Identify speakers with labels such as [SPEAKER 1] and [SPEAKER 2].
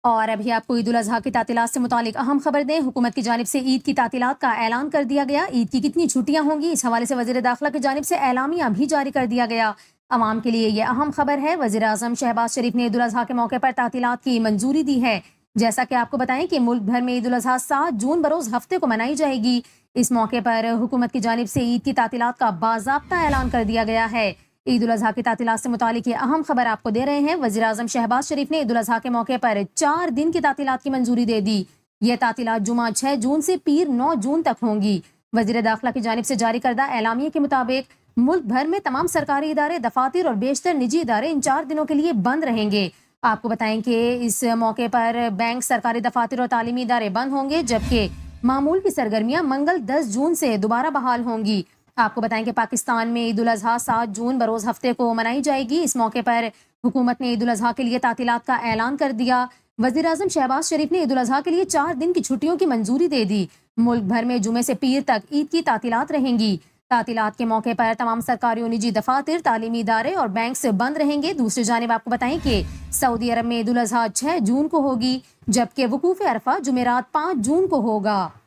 [SPEAKER 1] اور ابھی آپ کو عید الاضحیٰ کی تعطیلات سے متعلق اہم خبر دیں۔ حکومت کی جانب سے عید کی تعطیلات کا اعلان کر دیا گیا۔ عید کی کتنی چھٹیاں ہوں گی، اس حوالے سے وزیر داخلہ کی جانب سے اعلامیہ بھی جاری کر دیا گیا۔ عوام کے لیے یہ اہم خبر ہے۔ وزیر اعظم شہباز شریف نے عید الاضحیٰ کے موقع پر تعطیلات کی منظوری دی ہے۔ جیسا کہ آپ کو بتائیں کہ ملک بھر میں عید الاضحیٰ 7 جون بروز ہفتے کو منائی جائے گی۔ اس موقع پر حکومت کی جانب سے عید کی تعطیلات کا باضابطہ اعلان کر دیا گیا ہے۔ عید الاضحیٰ کی تعطیلات سے متعلق یہ اہم خبر آپ کو دے رہے ہیں۔ وزیر اعظم شہباز شریف نے عید الاضحیٰ کے موقع پر 4 دن کی تعطیلات کی منظوری دے دی۔ یہ تعطیلات جمعہ 6 جون سے پیر 9 جون تک ہوں گی۔ وزیر داخلہ کی جانب سے جاری کردہ اعلامیے کے مطابق ملک بھر میں تمام سرکاری ادارے، دفاتر اور بیشتر نجی ادارے ان 4 دنوں کے لیے بند رہیں گے۔ آپ کو بتائیں کہ اس موقع پر بینک، سرکاری دفاتر اور تعلیمی ادارے بند ہوں گے، جبکہ معمول کی سرگرمیاں منگل 10 جون سے دوبارہ بحال ہوں گی۔ آپ کو بتائیں کہ پاکستان میں عید الاضحیٰ 7 جون بروز ہفتے کو منائی جائے گی۔ اس موقع پر حکومت نے عید الاضحیٰ کے لیے تعطیلات کا اعلان کر دیا۔ وزیر اعظم شہباز شریف نے عید الاضحیٰ کے لیے 4 دن کی چھٹیوں کی منظوری دے دی۔ ملک بھر میں جمعے سے پیر تک عید کی تعطیلات رہیں گی۔ تعطیلات کے موقع پر تمام سرکاری و نجی دفاتر، تعلیمی ادارے اور بینک سے بند رہیں گے۔ دوسری جانب آپ کو بتائیں کہ سعودی عرب میں عید الاضحیٰ 6 جون کو ہوگی، جبکہ وقوف عرفہ جمعرات 5 جون کو ہوگا۔